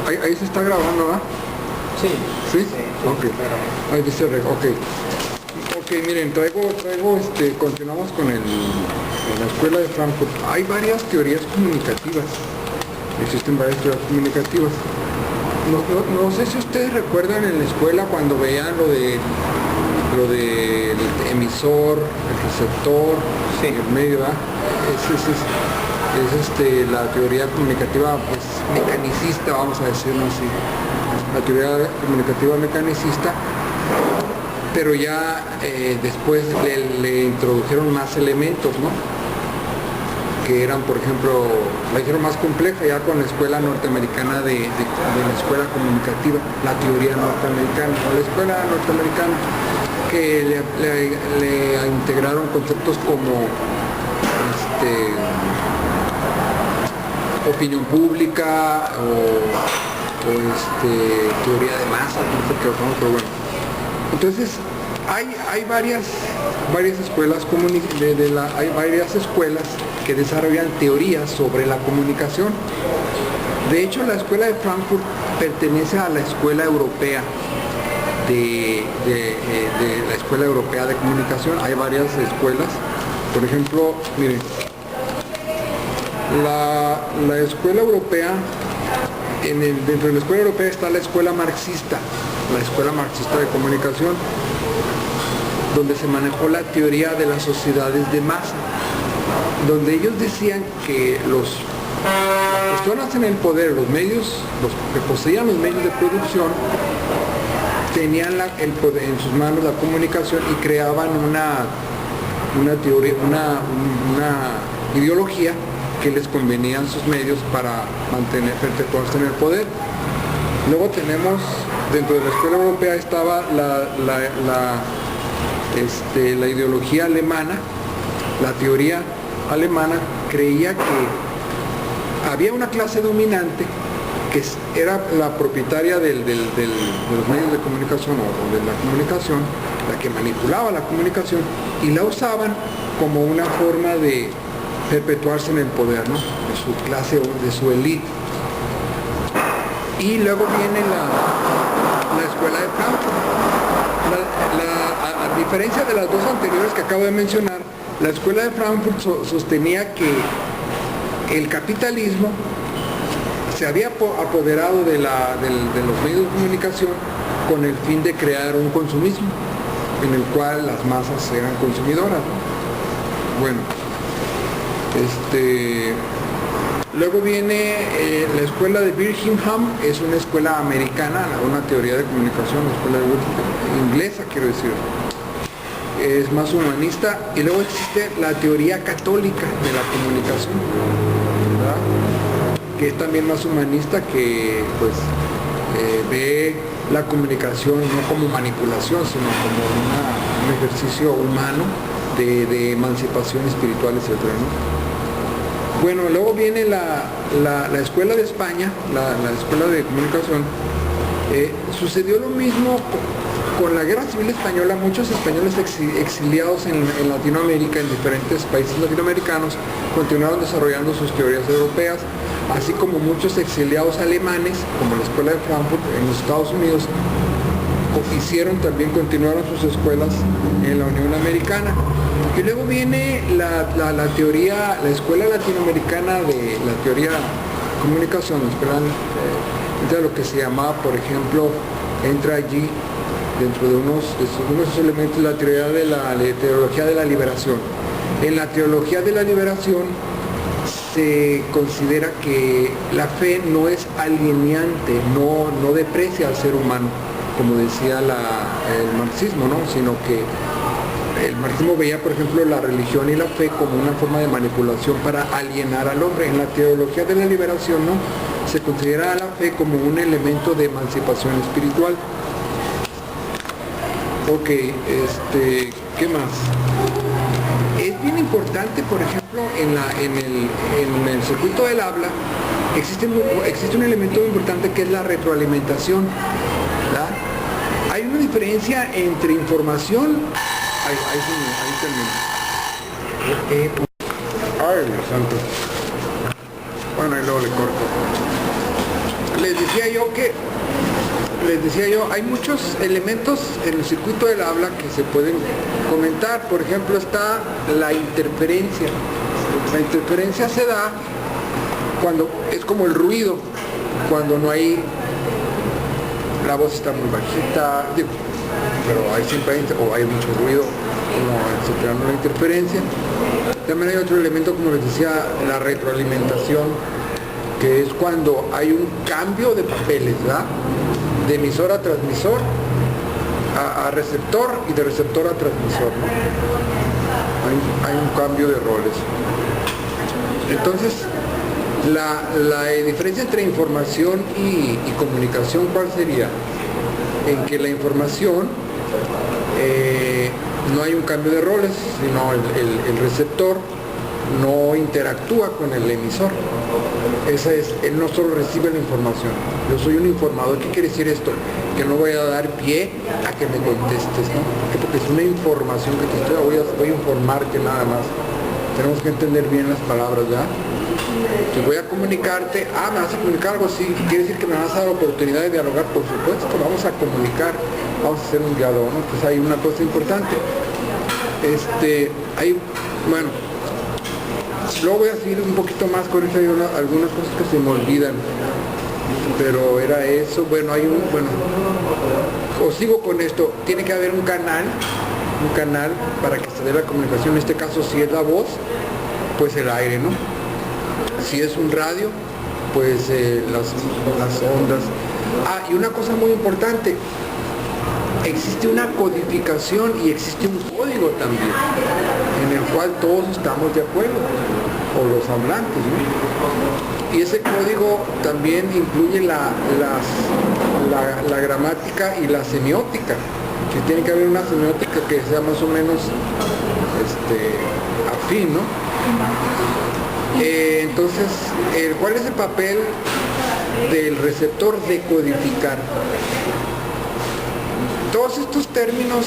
Ahí se está grabando, ¿verdad? Sí. ¿Sí? Sí, Ok. claro. Ahí dice ok. Ok, miren, continuamos con la escuela de Frankfurt. Hay varias teorías comunicativas. Existen varias teorías comunicativas. No sé si ustedes recuerdan en la escuela cuando veían lo del emisor, el receptor, Sí. el medio, ¿verdad? Es la teoría comunicativa, pues, mecanicista, vamos a decirlo así. La teoría comunicativa mecanicista, pero ya después le introdujeron más elementos, ¿no? Que eran, por ejemplo, la hicieron más compleja ya con la escuela norteamericana de la escuela comunicativa, la teoría norteamericana, o la escuela norteamericana, que le integraron conceptos como opinión pública o teoría de masa, no sé qué, pero bueno. Entonces, hay varias escuelas hay varias escuelas que desarrollan teorías sobre la comunicación. De hecho, la escuela de Frankfurt pertenece a la escuela europea de la escuela europea de comunicación. Hay varias escuelas. Por ejemplo, miren, la escuela europea, dentro de la escuela europea está la escuela marxista de comunicación, donde se manejó la teoría de las sociedades de masa, donde ellos decían que las personas en el poder, los que poseían los medios de producción, tenían el poder en sus manos, la comunicación, y creaban una teoría, una ideología que les convenía en sus medios para perpetuarse en el poder. Luego tenemos, dentro de la escuela europea estaba la ideología alemana. La teoría alemana creía que había una clase dominante que era la propietaria de los medios de comunicación o de la comunicación, la que manipulaba la comunicación, y la usaban como una forma de perpetuarse en el poder, ¿no? De su clase, de su élite. Y luego viene la escuela de Frankfurt. A diferencia de las dos anteriores que acabo de mencionar, la escuela de Frankfurt sostenía que el capitalismo se había apoderado de los medios de comunicación con el fin de crear un consumismo en el cual las masas eran consumidoras, ¿no? Bueno, luego viene la escuela de Birmingham. Es una escuela americana, una teoría de comunicación, una escuela inglesa, quiero decir. Es más humanista. Y luego existe la teoría católica de la comunicación, ¿verdad? Que es también más humanista, que pues ve la comunicación no como manipulación, sino como un ejercicio humano de emancipación espiritual, etc., ¿no? Bueno, luego viene la escuela de España, la escuela de comunicación. Sucedió lo mismo con la Guerra Civil Española. Muchos españoles exiliados en Latinoamérica, en diferentes países latinoamericanos, continuaron desarrollando sus teorías europeas, así como muchos exiliados alemanes, como la escuela de Frankfurt en los Estados Unidos, continuaron sus escuelas en la Unión Americana. Y luego viene la escuela latinoamericana de la teoría de comunicación, entra lo que se llamaba, por ejemplo, entra allí dentro de unos elementos la teoría de la teología de la liberación. En la teología de la liberación se considera que la fe no es alienante, no deprecia al ser humano, como decía el marxismo, ¿no? Sino que el marxismo veía, por ejemplo, la religión y la fe como una forma de manipulación para alienar al hombre. En la teología de la liberación, ¿no?, se considera a la fe como un elemento de emancipación espiritual. Ok, ¿qué más? Es bien importante, por ejemplo, en el circuito del habla existe un elemento muy importante que es la retroalimentación, ¿verdad? Hay una diferencia entre información. Ahí termino. Ay, Dios santo. Bueno, y luego le corto. les decía yo, hay muchos elementos en el circuito del habla que se pueden comentar. Por ejemplo, está la interferencia. La interferencia se da cuando es como el ruido, cuando no hay, la voz está muy bajita, pero hay mucho ruido, como se creando la interferencia. También hay otro elemento, como les decía, la retroalimentación, que es cuando hay un cambio de papeles, ¿verdad? De emisor a transmisor, a receptor, y de receptor a transmisor, ¿no? Hay un cambio de roles. Entonces, la diferencia entre información y comunicación, ¿cuál sería? En que la información no hay un cambio de roles, sino el receptor no interactúa con el emisor. Él no solo recibe la información. Yo soy un informador. ¿Qué quiere decir esto? Que no voy a dar pie a que me contestes, ¿no? Porque es una información que te voy a informarte nada más. Tenemos que entender bien las palabras, ¿verdad? Entonces voy a comunicarte, me vas a comunicar algo así, quiere decir que me vas a dar la oportunidad de dialogar, por supuesto que vamos a comunicar, vamos a hacer un diálogo, ¿no? Entonces hay una cosa importante. Bueno, luego voy a seguir un poquito más con eso, hay algunas cosas que se me olvidan, pero era eso. Bueno, os sigo con esto, tiene que haber un canal para que se dé la comunicación. En este caso, si es la voz, pues el aire, ¿no? Si es un radio, pues las ondas. Y una cosa muy importante, existe una codificación y existe un código también, en el cual todos estamos de acuerdo, o los hablantes, ¿no? Y ese código también incluye la gramática y la semiótica, que tiene que haber una semiótica que sea más o menos afín, ¿no? Entonces, ¿cuál es el papel del receptor? De codificar todos estos términos,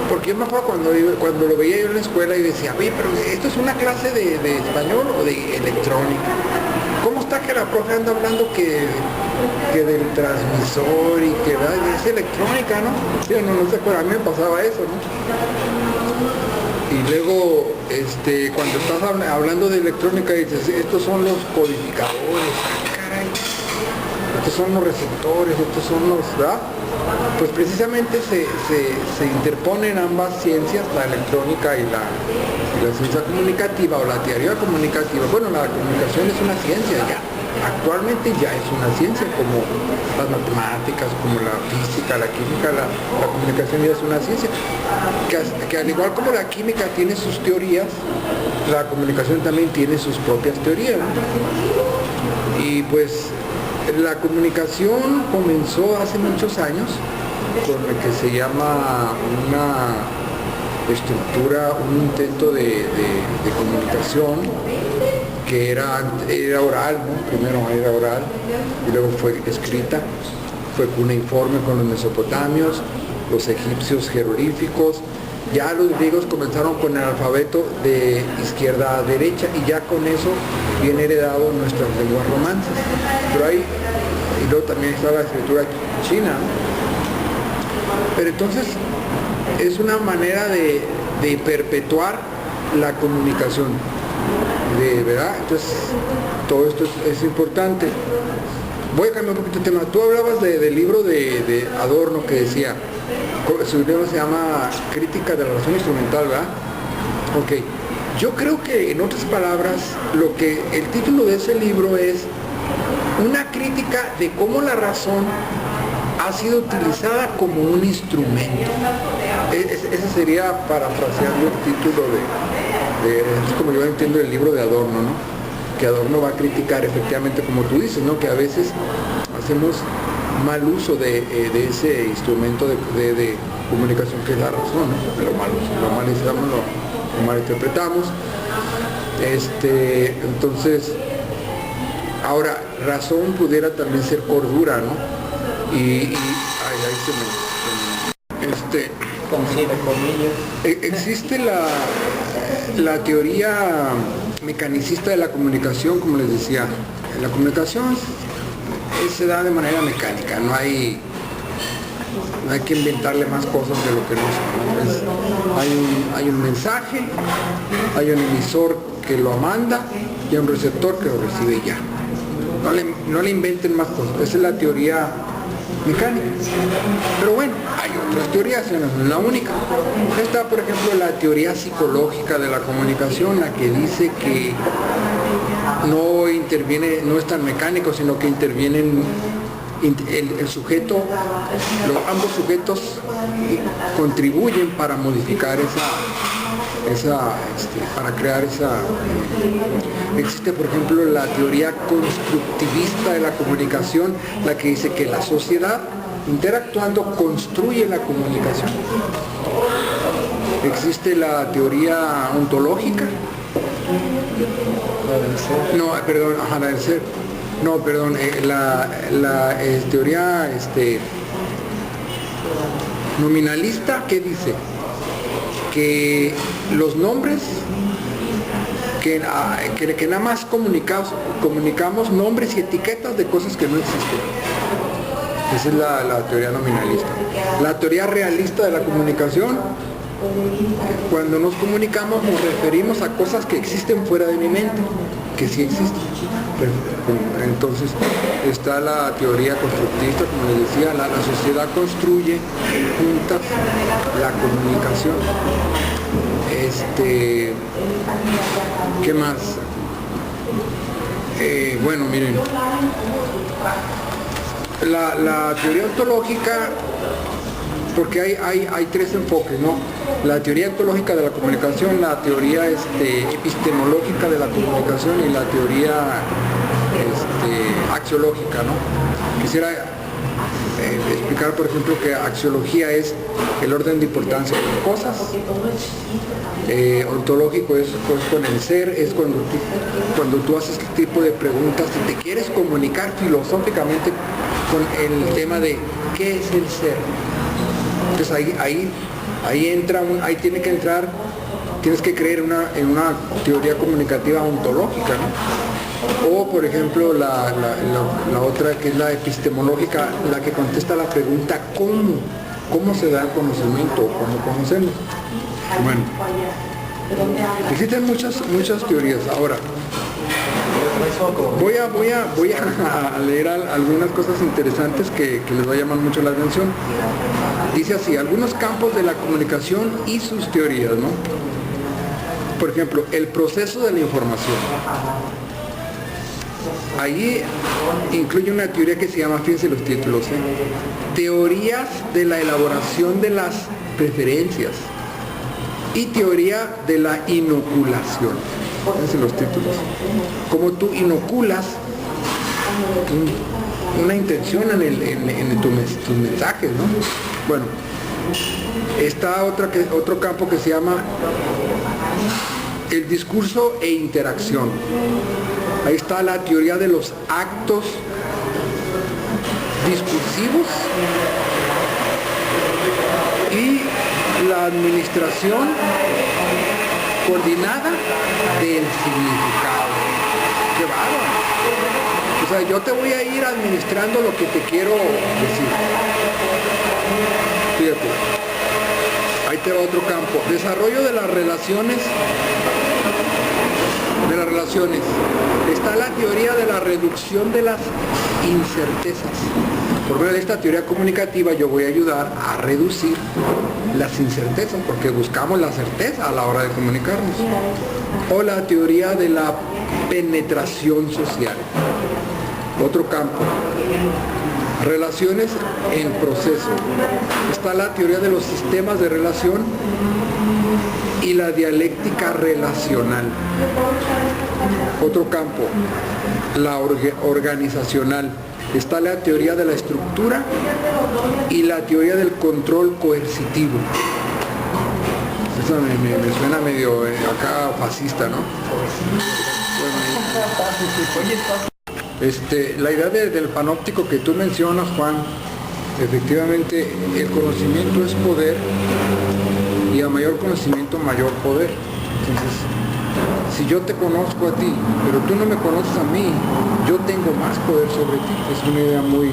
porque yo me acuerdo cuando lo veía yo en la escuela y decía, oye, pero esto es una clase de español o de electrónica. ¿Cómo está que la profe anda hablando que del transmisor y que es electrónica, ¿no? Sí, no se acuerda, a mí me pasaba eso, ¿no? Y luego, cuando estás hablando de electrónica, dices, estos son los codificadores, caray, estos son los receptores, estos son los, ¿verdad? Pues precisamente se interponen ambas ciencias, la electrónica y la ciencia comunicativa o la teoría comunicativa. Bueno, la comunicación es una ciencia ya. Actualmente ya es una ciencia, como las matemáticas, como la física, la química, la comunicación ya es una ciencia. Que al igual como la química tiene sus teorías, la comunicación también tiene sus propias teorías, ¿no? Y pues la comunicación comenzó hace muchos años con lo que se llama una estructura, un intento de comunicación que era oral, ¿no? Primero era oral y luego fue escrita, fue cuneiforme con los mesopotamios, los egipcios jeroglíficos, ya los griegos comenzaron con el alfabeto de izquierda a derecha y ya con eso viene heredado nuestras lenguas romances. Pero y luego también está la escritura china, ¿no? Pero entonces es una manera de perpetuar la comunicación, ¿verdad? Entonces todo esto es importante. Voy a cambiar un poquito de tema. Tú hablabas del libro de Adorno que decía, su libro se llama Crítica de la razón instrumental, ¿verdad? Ok. Yo creo que, en otras palabras, el título de ese libro es una crítica de cómo la razón ha sido utilizada como un instrumento. Ese sería parafraseando el título es como yo entiendo el libro de Adorno, ¿no? Que Adorno va a criticar efectivamente, como tú dices, ¿no? Que a veces hacemos mal uso de ese instrumento de comunicación que es la razón, ¿no? Lo malinterpretamos, lo malinterpretamos. Entonces, ahora, razón pudiera también ser cordura, ¿no? Ahí se me Entre comillas. existe la teoría mecanicista de la comunicación, como les decía. La comunicación se da de manera mecánica, no hay que inventarle más cosas de lo que no son, ¿no? Hay un mensaje, hay un emisor que lo manda y un receptor que lo recibe ya. No le inventen más cosas, esa es la teoría mecánica. Pero bueno, hay otras teorías, no es la única. Está, por ejemplo, la teoría psicológica de la comunicación, la que dice que no interviene, no es tan mecánico, sino que intervienen el sujeto, ambos sujetos contribuyen para modificar para crear esa. Existe, por ejemplo, la teoría constructivista de la comunicación, la que dice que la sociedad interactuando construye la comunicación. Existe la teoría ontológica. No, perdón, la del ser. No, perdón, la teoría nominalista, ¿qué dice? Que los nombres, que nada más comunicamos nombres y etiquetas de cosas que no existen. Esa es la teoría nominalista. La teoría realista de la comunicación, cuando nos comunicamos nos referimos a cosas que existen fuera de mi mente, que sí existen. Entonces está la teoría constructivista, como les decía, la sociedad construye juntas la comunicación. ¿Qué más? Bueno, miren, la teoría ontológica, porque hay tres enfoques, ¿no? La teoría ontológica de la comunicación, la teoría epistemológica de la comunicación y la teoría axiológica, ¿no? Quisiera explicar, por ejemplo, que axiología es el orden de importancia de las cosas. Ontológico es con el ser, es cuando tú haces este tipo de preguntas y te quieres comunicar filosóficamente con el tema de qué es el ser. Entonces ahí tiene que entrar, tienes que creer en una teoría comunicativa ontológica, ¿no? O, por ejemplo, la otra, que es la epistemológica, la que contesta la pregunta ¿cómo se da el conocimiento? ¿Cómo conocemos? Bueno, existen muchas teorías. Ahora, voy a leer algunas cosas interesantes que les va a llamar mucho la atención. Dice así: algunos campos de la comunicación y sus teorías, ¿no? Por ejemplo, el proceso de la información. Allí incluye una teoría que se llama, fíjense los títulos, teorías de la elaboración de las preferencias y teoría de la inoculación. Fíjense los títulos. Cómo tú inoculas una intención en tus mensajes, ¿no? Bueno, está otro campo que se llama el discurso e interacción. Ahí está la teoría de los actos discursivos y la administración coordinada del significado. ¡Qué bárbaro! O sea, yo te voy a ir administrando lo que te quiero decir. Fíjate, ahí te va otro campo. Desarrollo de las relaciones. Está la teoría de la reducción de las incertezas. Por medio de esta teoría comunicativa yo voy a ayudar a reducir las incertezas, porque buscamos la certeza a la hora de comunicarnos. O la teoría de la penetración social. Otro campo. Relaciones en proceso. Está la teoría de los sistemas de relación y la dialéctica relacional. Otro campo, la organizacional. Está la teoría de la estructura y la teoría del control coercitivo. Eso me suena medio acá fascista, ¿no? Bueno, la idea del panóptico que tú mencionas, Juan, efectivamente el conocimiento es poder y a mayor conocimiento mayor poder. Entonces, si yo te conozco a ti, pero tú no me conoces a mí, yo tengo más poder sobre ti. Es una idea muy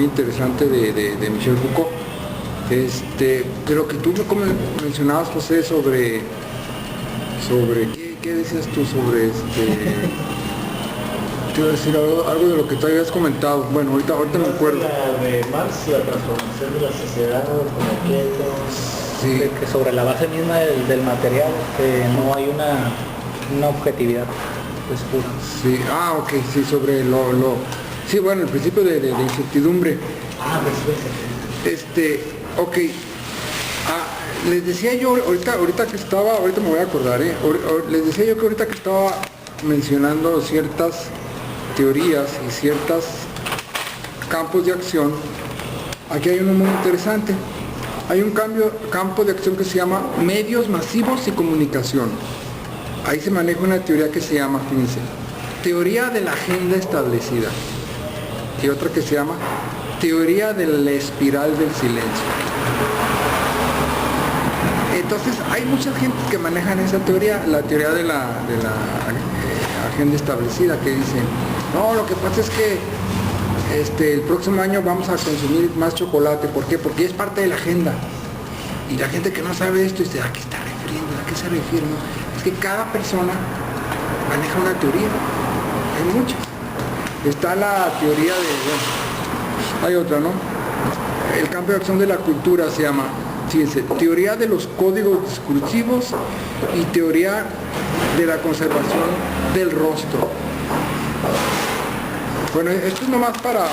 interesante de Michel Foucault. Pero que tú me mencionabas, José, sobre ¿qué decías tú sobre te iba a decir algo de lo que tú habías comentado. Bueno, ahorita me acuerdo. La de Marx, la transformación de la sociedad como objetos. Sí. Que sobre la base misma del material, que no hay una objetividad pues pura. Sí, ok, sí, sobre sí, bueno, el principio de incertidumbre. Ok. Les decía yo, ahorita me voy a acordar, les decía yo que ahorita que estaba mencionando ciertas teorías y ciertos campos de acción, aquí hay uno muy interesante. Hay un campo de acción que se llama medios masivos y comunicación. Ahí se maneja una teoría que se llama, fíjense, teoría de la agenda establecida. Y otra que se llama teoría de la espiral del silencio. Entonces, hay mucha gente que manejan esa teoría, la teoría de la agenda establecida, que dice, no, lo que pasa es que el próximo año vamos a consumir más chocolate. ¿Por qué? Porque es parte de la agenda. Y la gente que no sabe esto dice, ¿a qué está refiriendo? ¿A qué se refiere? ¿No? Es que cada persona maneja una teoría. Hay muchas. Está la teoría hay otra, ¿no? El campo de acción de la cultura se llama, fíjense, teoría de los códigos discursivos y teoría de la conservación del rostro. Bueno, esto es nomás para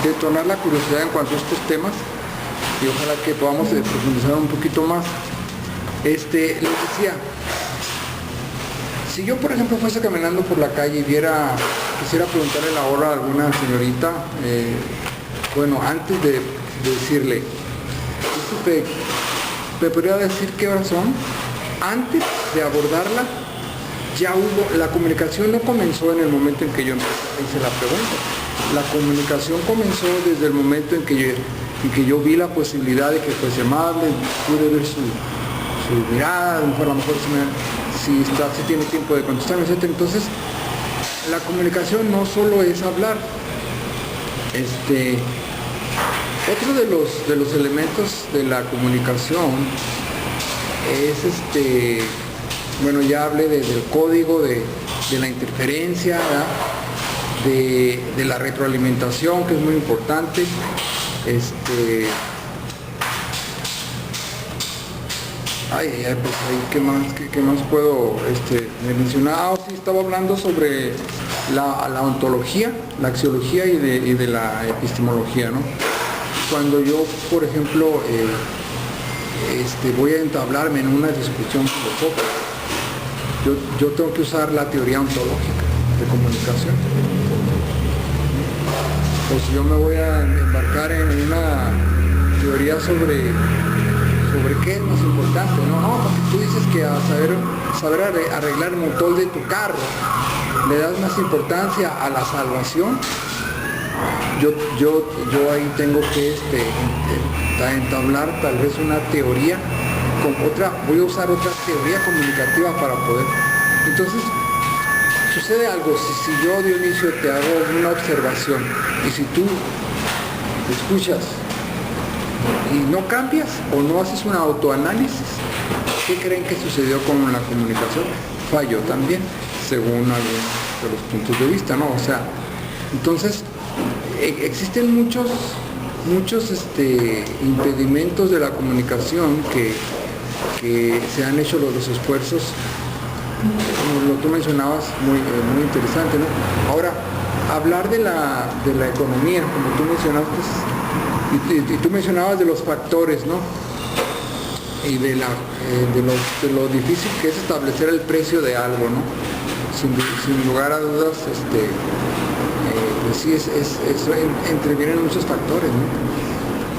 detonar la curiosidad en cuanto a estos temas y ojalá que podamos profundizar un poquito más. Les decía, si yo por ejemplo fuese caminando por la calle y quisiera preguntarle la hora a alguna señorita, bueno, antes de decirle, ¿me podría decir qué horas son? Antes de abordarla, ya la comunicación no comenzó en el momento en que yo hice la pregunta. La comunicación comenzó desde el momento en que yo vi la posibilidad de que fuese amable, pude ver su mirada, a lo mejor si tiene tiempo de contestarme, etc. Entonces, la comunicación no solo es hablar. Otro de los elementos de la comunicación es bueno, ya hablé del código, de la interferencia, de la retroalimentación, que es muy importante. Pues ahí, ¿qué más puedo mencionar? Sí, estaba hablando sobre la ontología, la axiología y de la epistemología, ¿no? Cuando yo, por ejemplo, voy a entablarme en una discusión filosófica, yo tengo que usar la teoría ontológica de comunicación. O si yo me voy a embarcar en una teoría sobre qué es más importante, no, porque tú dices que a saber arreglar el motor de tu carro le das más importancia a la salvación. Yo ahí tengo que entablar tal vez una teoría con otra, voy a usar otra teoría comunicativa para poder. Entonces, sucede algo, si yo, Dionisio, te hago una observación y si tú escuchas y no cambias o no haces un autoanálisis, ¿qué creen que sucedió con la comunicación? Falló también, según algunos de los puntos de vista, ¿no? O sea, entonces, existen muchos impedimentos de la comunicación que se han hecho los esfuerzos, como lo tú mencionabas, muy interesante, ¿no? Ahora, hablar de la economía, como tú mencionaste, y tú mencionabas de los factores, ¿no? Y de lo difícil que es establecer el precio de algo, ¿no? Sin lugar a dudas, pues sí, eso entrevienen muchos factores, ¿no?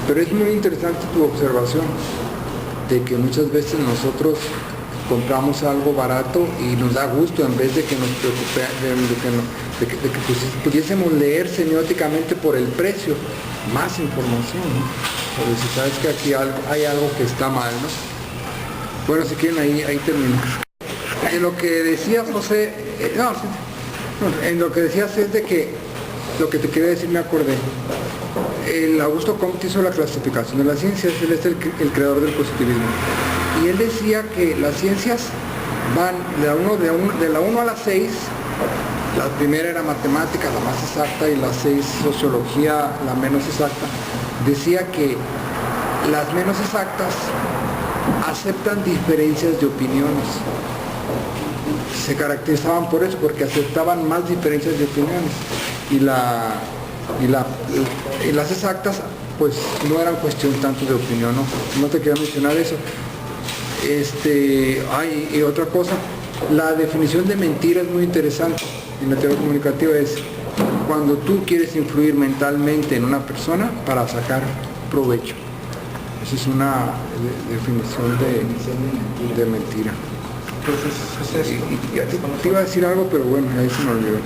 Pero es muy interesante tu observación de que muchas veces nosotros compramos algo barato y nos da gusto en vez de que nos preocupe, de que pudiésemos leer semióticamente por el precio más información, ¿no? Pero si sabes que aquí hay algo que está mal, ¿no? Bueno, si quieren ahí termino. de lo que decías, José, en lo que decías es de que, lo que te quería decir me acordé, el Augusto Comte hizo la clasificación de las ciencias, él es el creador del positivismo, y él decía que las ciencias van de la 1 a la 6, la primera era matemática, la más exacta, y la 6 sociología, la menos exacta. Decía que las menos exactas aceptan diferencias de opiniones. Se caracterizaban por eso, porque aceptaban más diferencias de opiniones. Y las exactas, pues no eran cuestión tanto de opinión, no te quería mencionar eso. Y otra cosa, la definición de mentira es muy interesante en la teoría comunicativa, es cuando tú quieres influir mentalmente en una persona para sacar provecho. Esa es una definición de mentira. Pues es eso. Y te iba a decir algo, pero bueno, ahí se me olvidó.